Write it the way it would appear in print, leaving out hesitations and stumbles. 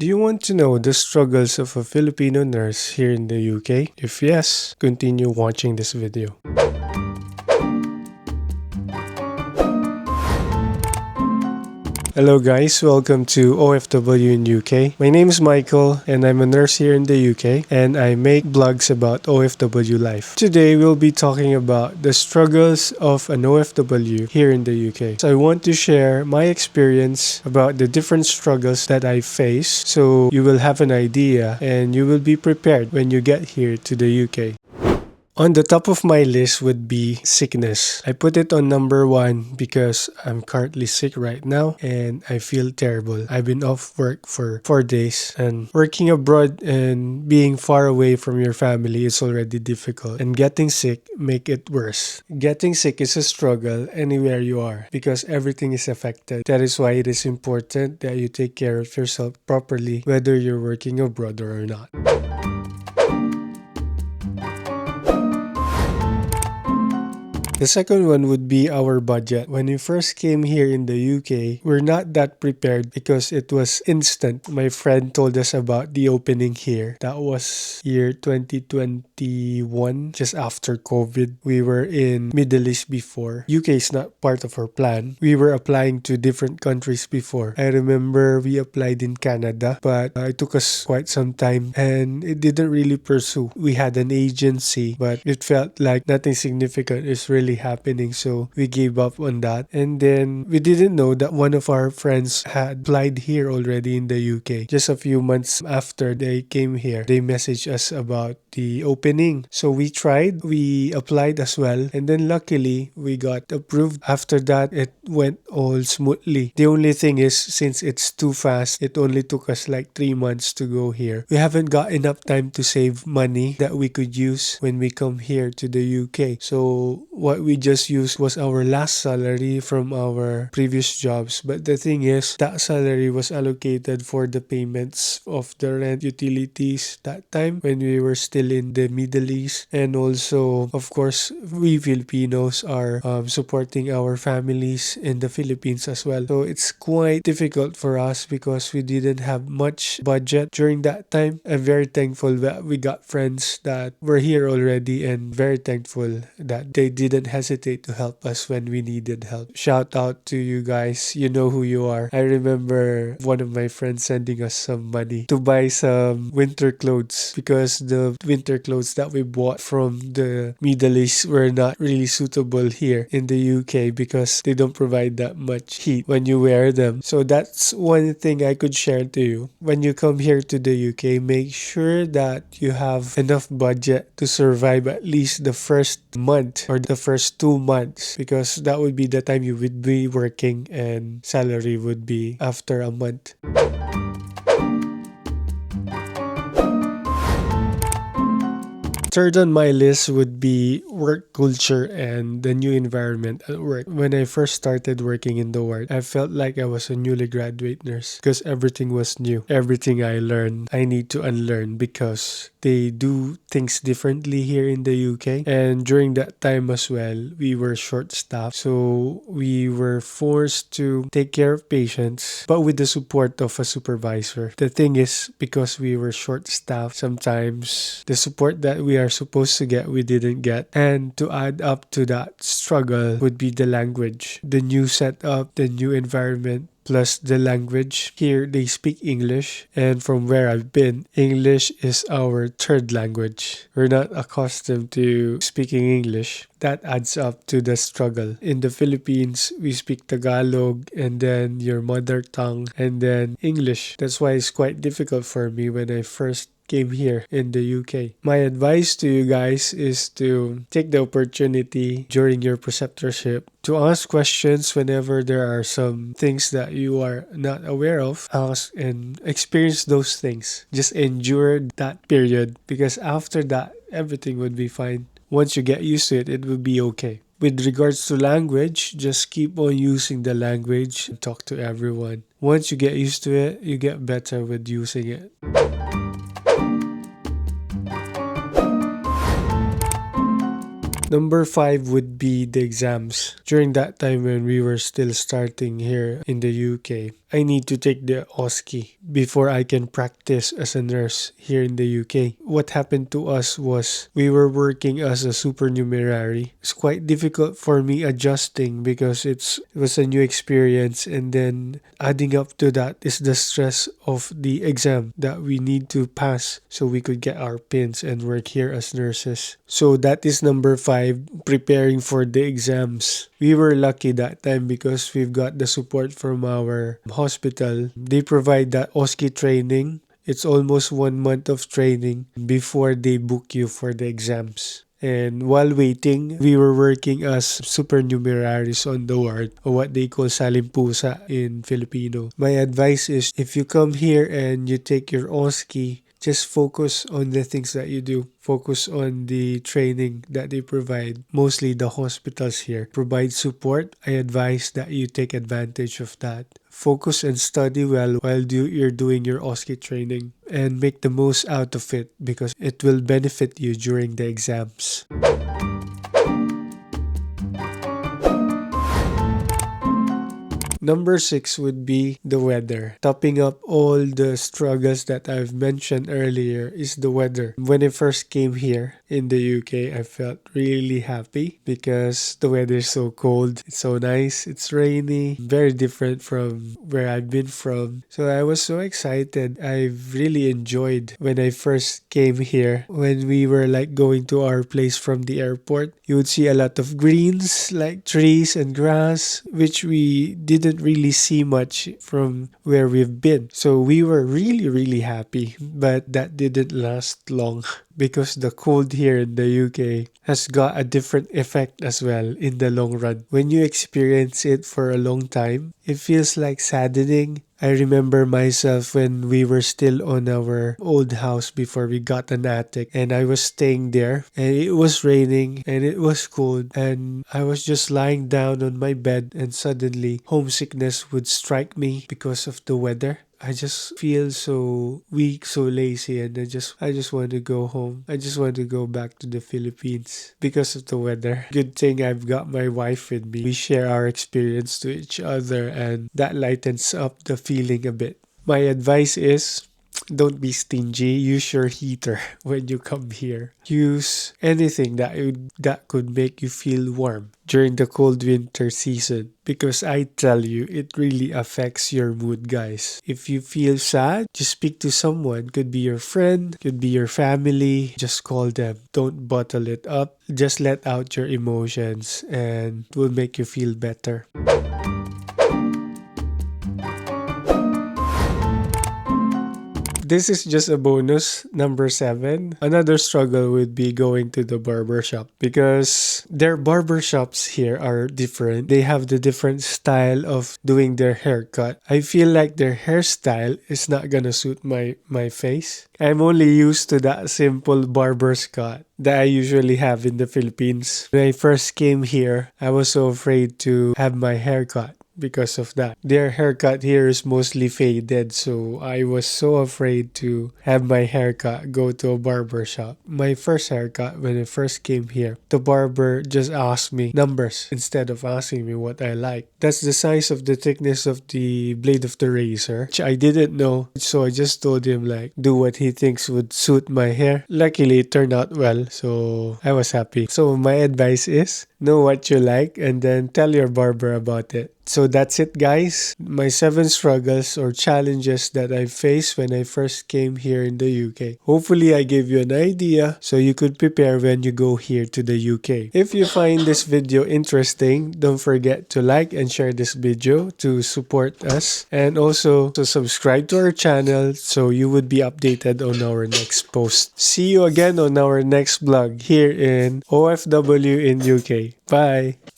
Do you want to know the struggles of a Filipino nurse here in the UK? If yes, continue watching this video. Hello guys, welcome to OFW in UK. My name is Michael and I'm a nurse here in the UK and I make blogs about OFW life. Today we'll be talking about the struggles of an OFW here in the UK. So I want to share my experience about the different struggles that I face so you will have an idea and you will be prepared when you get here to the UK. On the top of my list would be sickness. I put it on number 1 because I'm currently sick right now and I feel terrible. I've been off work for 4 days and working abroad and being far away from your family is already difficult and getting sick make it worse. Getting sick is a struggle anywhere you are because everything is affected. That is why it is important that you take care of yourself properly whether you're working abroad or not. The second one would be our budget. When we first came here in the UK, we're not that prepared because it was instant. My friend told us about the opening here. That was year 2021, just after COVID. We were in Middle East before. UK is not part of our plan. We were applying to different countries before. I remember we applied in Canada, but it took us quite some time and it didn't really pursue. We had an agency, but it felt like nothing significant is really happening, so we gave up on that. And then we didn't know that one of our friends had applied here already in the UK. Just a few months after they came here, they messaged us about the opening. So we tried, we applied as well, and then luckily we got approved. After that, it went all smoothly. The only thing is, since it's too fast, it only took us like 3 months to go here. We haven't got enough time to save money that we could use when we come here to the UK. So what we just used was our last salary from our previous jobs. But the thing is, that salary was allocated for the payments of the rent, utilities that time when we were still in the Middle East. And also, of course, we Filipinos are supporting our families in the Philippines as well. So it's quite difficult for us because we didn't have much budget during that time. I'm very thankful that we got friends that were here already and very thankful that they didn't hesitate to help us when we needed help. Shout out to you guys. You know who you are. I remember one of my friends sending us some money to buy some winter clothes because the winter clothes that we bought from the Middle East were not really suitable here in the UK because they don't provide that much heat when you wear them. So that's one thing I could share to you. When you come here to the UK, make sure that you have enough budget to survive at least the first month or the first 2 months because that would be the time you would be working and salary would be after a month. Third on my list would be work culture and the new environment at work. When I first started working in the ward, I felt like I was a newly graduate nurse because everything was new. Everything I learned, I need to unlearn because they do things differently here in the UK. And during that time as well, we were short-staffed. So we were forced to take care of patients, but with the support of a supervisor. The thing is, because we were short-staffed, sometimes the support that we are supposed to get, we didn't get. And to add up to that struggle would be the language. The new setup, the new environment, plus the language. Here they speak English, and from where I've been, English is our third language. We're not accustomed to speaking English. That adds up to the struggle. In the Philippines, we speak Tagalog and then your mother tongue and then English. That's why it's quite difficult for me when I first came here in the UK. My advice to you guys is to take the opportunity during your preceptorship to ask questions whenever there are some things that you are not aware of. Ask and experience those things. Just endure that period because after that, everything would be fine. Once you get used to it, it will be okay. With regards to language, just keep on using the language and talk to everyone. Once you get used to it, you get better with using it. Number 5 would be the exams. During that time when we were still starting here in the UK, I need to take the OSCE before I can practice as a nurse here in the UK. What happened to us was we were working as a supernumerary. It's quite difficult for me adjusting because it was a new experience, and then adding up to that is the stress of the exam that we need to pass so we could get our pins and work here as nurses. So that is number 5, preparing for the exams. We were lucky that time because we've got the support from our hospital. They provide that OSCE training. It's almost 1 month of training before they book you for the exams. And while waiting, we were working as supernumeraries on the ward, or what they call salimpusa in Filipino. My advice is, if you come here and you take your OSCE, just focus on the things that you do. Focus on the training that they provide. Mostly the hospitals here provide support. I advise that you take advantage of that. Focus and study well while you're doing your OSCE training, and make the most out of it because it will benefit you during the exams. Number 6 would be the weather. Topping up all the struggles that I've mentioned earlier is the weather. When I first came here in the UK, I felt really happy because the weather is so cold. It's so nice. It's rainy. Very different from where I've been from. So I was so excited. I've really enjoyed when I first came here. When we were like going to our place from the airport, you would see a lot of greens like trees and grass, which we didn't really see much from where we've been. So we were really happy, but that didn't last long because the cold here in the UK has got a different effect as well in the long run. When you experience it for a long time, it feels like saddening. I remember myself when we were still on our old house before we got an attic, and I was staying there and it was raining and it was cold, and I was just lying down on my bed, and suddenly homesickness would strike me because of the weather. I just feel so weak, so lazy, and I just want to go home. I just want to go back to the Philippines because of the weather. Good thing I've got my wife with me. We share our experience to each other, and that lightens up the feeling a bit. My advice is, don't be stingy. Use your heater when you come here. Use anything that could make you feel warm during the cold winter season, because I tell you, it really affects your mood, guys. If you feel sad, just speak to someone. Could be your friend, could be your family. Just call them. Don't bottle it up. Just let out your emotions, and it will make you feel better. This is just a bonus, number 7. Another struggle would be going to the barber shop because their barber shops here are different. They have the different style of doing their haircut. I feel like their hairstyle is not gonna suit my face. I'm only used to that simple barber's cut that I usually have in the Philippines. When I first came here, I was so afraid to have my hair cut because of that. Their haircut here is mostly faded, so I was so afraid to have my haircut go to a barber shop. My first haircut when I first came here, the barber just asked me numbers instead of asking me what I like. That's the size of the thickness of the blade of the razor, which I didn't know, so I just told him like do what he thinks would suit my hair. Luckily it turned out well, so I was happy. So my advice is, know what you like and then tell your barber about it. So that's it, guys. My 7 struggles or challenges that I faced when I first came here in the UK. Hopefully I gave you an idea so you could prepare when you go here to the UK. If you find this video interesting, don't forget to like and share this video to support us, and also to subscribe to our channel so you would be updated on our next post. See you again on our next vlog here in OFW in UK. Bye!